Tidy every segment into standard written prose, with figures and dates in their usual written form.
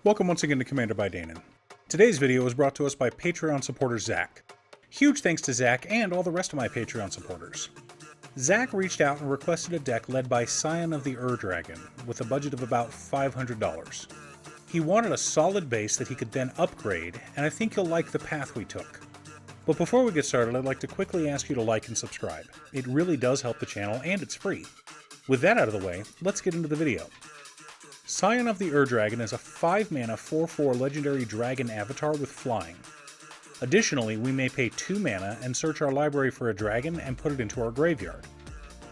Welcome once again to Commander by Danon. Today's video was brought to us by Patreon supporter Zack. Huge thanks to Zack and all the rest of my Patreon supporters. Zack reached out and requested a deck led by Scion of the Dragon with a budget of about $500. He wanted a solid base that he could then upgrade, and I think you'll like the path we took. But before we get started, I'd like to quickly ask you to like and subscribe. It really does help the channel, and it's free. With that out of the way, let's get into the video. Scion of the Dragon is a 5-mana 4/4 legendary dragon avatar with flying. Additionally, we may pay 2 mana and search our library for a dragon and put it into our graveyard.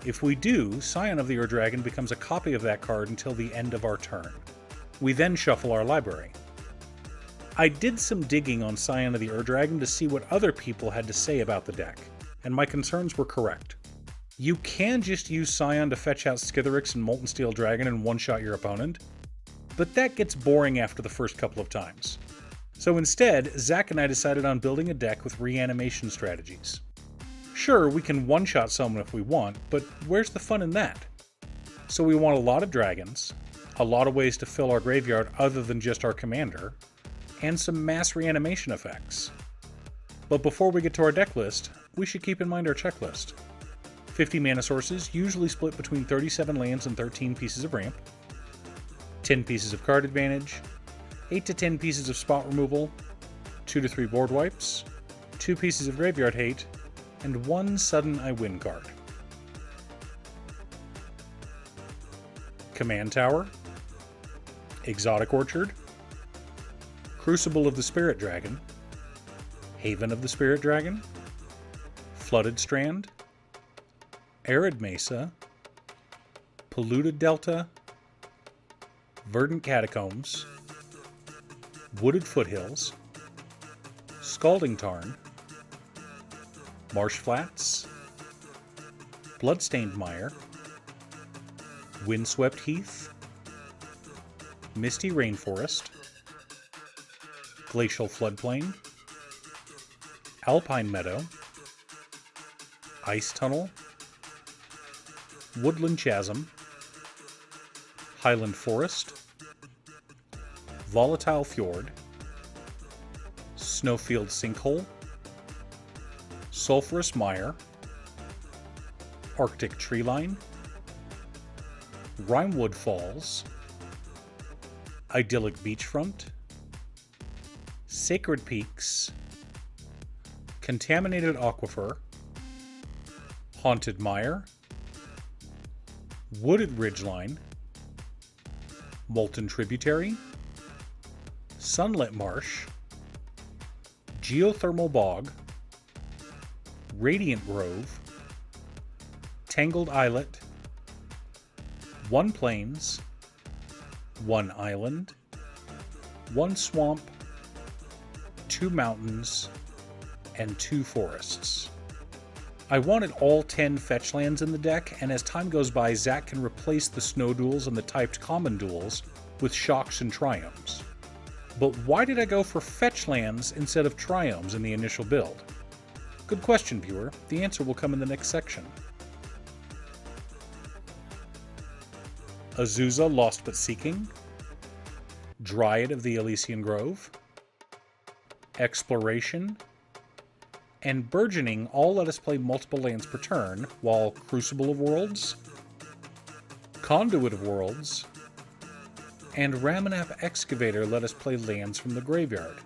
If we do, Scion of the Dragon becomes a copy of that card until the end of our turn. We then shuffle our library. I did some digging on Scion of the Dragon to see what other people had to say about the deck, and my concerns were correct. You can just use Scion to fetch out Skithiryx and Molten Steel Dragon and one-shot your opponent, but that gets boring after the first couple of times. So instead, Zack and I decided on building a deck with reanimation strategies. Sure, we can one-shot someone if we want, but where's the fun in that? So we want a lot of dragons, a lot of ways to fill our graveyard other than just our commander, and some mass reanimation effects. But before we get to our deck list, we should keep in mind our checklist. 50 mana sources, usually split between 37 lands and 13 pieces of ramp, 10 pieces of card advantage, 8 to 10 pieces of spot removal, 2 to 3 board wipes, 2 pieces of graveyard hate, and 1 sudden I win card. Command Tower, Exotic Orchard, Crucible of the Spirit Dragon, Haven of the Spirit Dragon, Flooded Strand, Arid Mesa, Polluted Delta, Verdant Catacombs, Wooded Foothills, Scalding Tarn, Marsh Flats, Bloodstained Mire, Windswept Heath, Misty Rainforest, Glacial Floodplain, Alpine Meadow, Ice Tunnel, Woodland Chasm, Highland Forest, Volatile Fjord, Snowfield Sinkhole, Sulphurous Mire, Arctic Treeline, Rimewood Falls, Idyllic Beachfront, Sacred Peaks, Contaminated Aquifer, Haunted Mire, Wooded Ridgeline, Molten Tributary, Sunlit Marsh, Geothermal Bog, Radiant Grove, Tangled Islet, 1 Plains, 1 Island, 1 Swamp, 2 Mountains, and 2 Forests. I wanted all 10 fetch lands in the deck, and as time goes by, Zack can replace the snow duels and the typed common duels with shocks and triomes. But why did I go for fetch lands instead of triomes in the initial build? Good question, viewer. The answer will come in the next section. Azusa Lost But Seeking, Dryad of the Elysian Grove, Exploration, and Burgeoning all let us play multiple lands per turn, while Crucible of Worlds, Conduit of Worlds, and Ramanap Excavator let us play lands from the graveyard.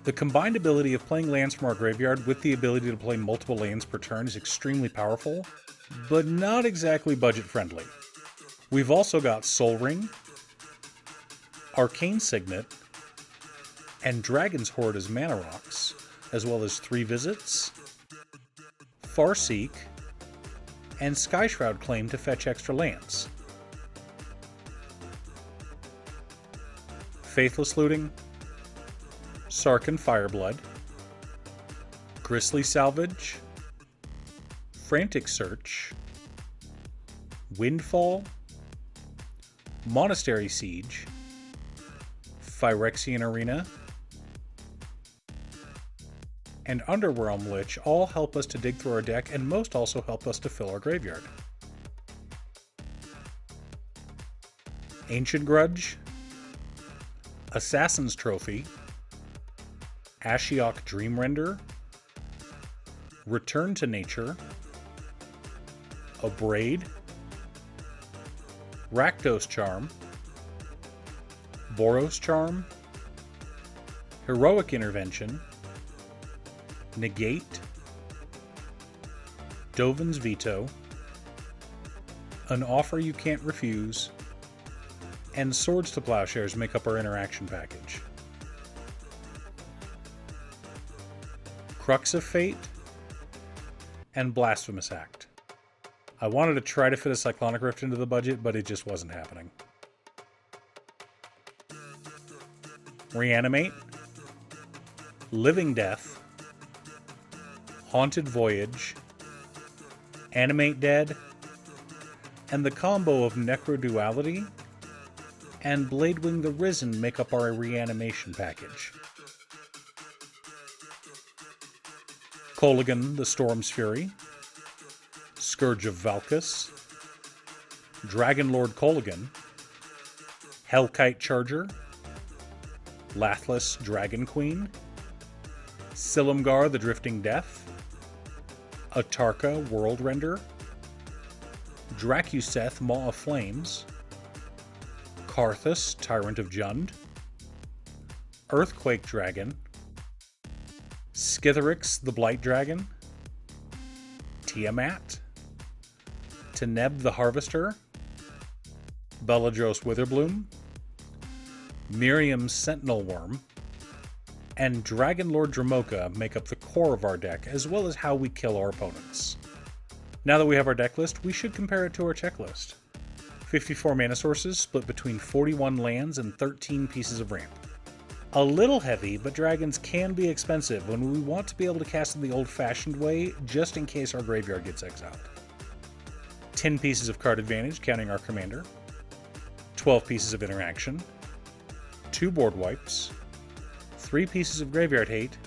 The combined ability of playing lands from our graveyard with the ability to play multiple lands per turn is extremely powerful, but not exactly budget friendly. We've also got Sol Ring, Arcane Signet, and Dragon's Hoard as mana rocks, as well as 3 Visits, Farseek, and Skyshroud Claim to fetch extra lands. Faithless Looting, Sarkhan Fireblood, Grisly Salvage, Frantic Search, Windfall, Monastery Siege, Phyrexian Arena, and Underwhelm Lich all help us to dig through our deck, and most also help us to fill our graveyard. Ancient Grudge, Assassin's Trophy, Ashiok Dream Render, Return to Nature, Abrade, Rakdos Charm, Boros Charm, Heroic Intervention, Negate, Dovin's Veto, An Offer You Can't Refuse, and Swords to Plowshares make up our interaction package. Crux of Fate, and Blasphemous Act. I wanted to try to fit a Cyclonic Rift into the budget, but it just wasn't happening. Reanimate, Living Death, Haunted Voyage, Animate Dead, and the combo of Necroduality and Bladewing the Risen make up our reanimation package. Kolaghan the Storm's Fury, Scourge of Valkus, Dragonlord Kolaghan, Hellkite Charger, Lathless Dragon Queen, Silumgar the Drifting Death, Atarka World Render, Dracuseth Maw of Flames, Karthus Tyrant of Jund, Earthquake Dragon, Skithiryx the Blight Dragon, Tiamat, Teneb the Harvester, Beladros Witherbloom, Miriam's Sentinel Worm, and Dragonlord Dramoka make up the core of our deck, as well as how we kill our opponents. Now that we have our deck list, we should compare it to our checklist. 54 mana sources split between 41 lands and 13 pieces of ramp. A little heavy, but dragons can be expensive when we want to be able to cast them the old-fashioned way, just in case our graveyard gets exiled. 10 pieces of card advantage, counting our commander. 12 pieces of interaction. 2 board wipes. 3 pieces of graveyard hate.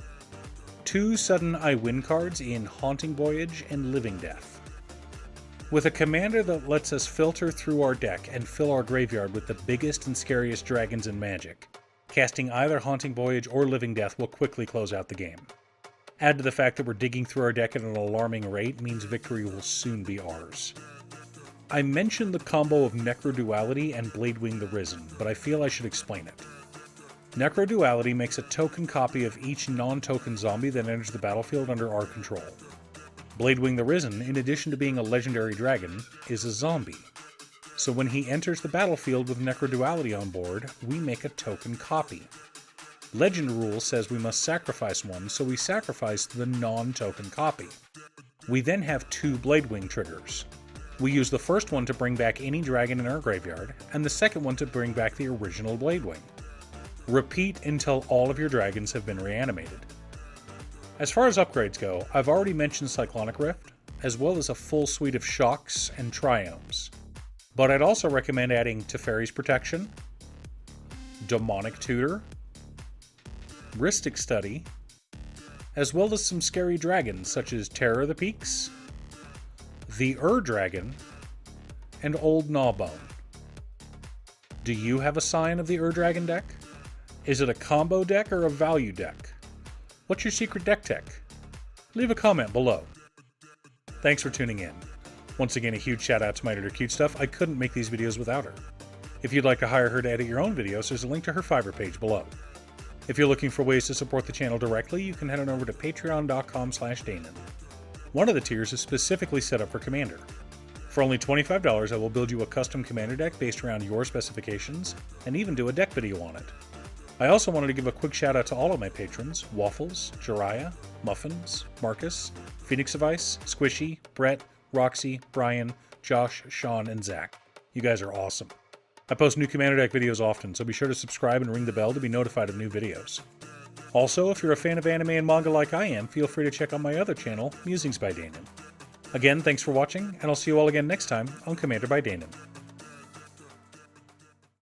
2 sudden I win cards in Haunting Voyage and Living Death. With a commander that lets us filter through our deck and fill our graveyard with the biggest and scariest dragons in Magic, casting either Haunting Voyage or Living Death will quickly close out the game. Add to the fact that we're digging through our deck at an alarming rate means victory will soon be ours. I mentioned the combo of Necroduality and Bladewing the Risen, but I feel I should explain it. Necroduality makes a token copy of each non-token zombie that enters the battlefield under our control. Bladewing the Risen, in addition to being a legendary dragon, is a zombie. So when he enters the battlefield with Necroduality on board, we make a token copy. Legend rule says we must sacrifice one, so we sacrifice the non-token copy. We then have 2 Bladewing triggers. We use the first one to bring back any dragon in our graveyard, and the second one to bring back the original Bladewing. Repeat until all of your dragons have been reanimated. As far as upgrades go, I've already mentioned Cyclonic Rift, as well as a full suite of Shocks and Triomes. But I'd also recommend adding Teferi's Protection, Demonic Tutor, Rhystic Study, as well as some scary dragons such as Terror of the Peaks, the Dragon, and Old Gnawbone. Do you have a Scion of the Dragon deck? Is it a combo deck or a value deck? What's your secret deck tech? Leave a comment below. Thanks for tuning in. Once again, a huge shout out to my editor Cute Stuff. I couldn't make these videos without her. If you'd like to hire her to edit your own videos, there's a link to her Fiverr page below. If you're looking for ways to support the channel directly, you can head on over to patreon.com/Danon. One of the tiers is specifically set up for Commander. For only $25, I will build you a custom Commander deck based around your specifications, and even do a deck video on it. I also wanted to give a quick shout out to all of my patrons: Waffles, Jiraiya, Muffins, Marcus, Phoenix of Ice, Squishy, Brett, Roxy, Brian, Josh, Sean, and Zack. You guys are awesome. I post new Commander deck videos often, so be sure to subscribe and ring the bell to be notified of new videos. Also, if you're a fan of anime and manga like I am, feel free to check out my other channel, Musings by Danon. Again, thanks for watching, and I'll see you all again next time on Commander by Danon.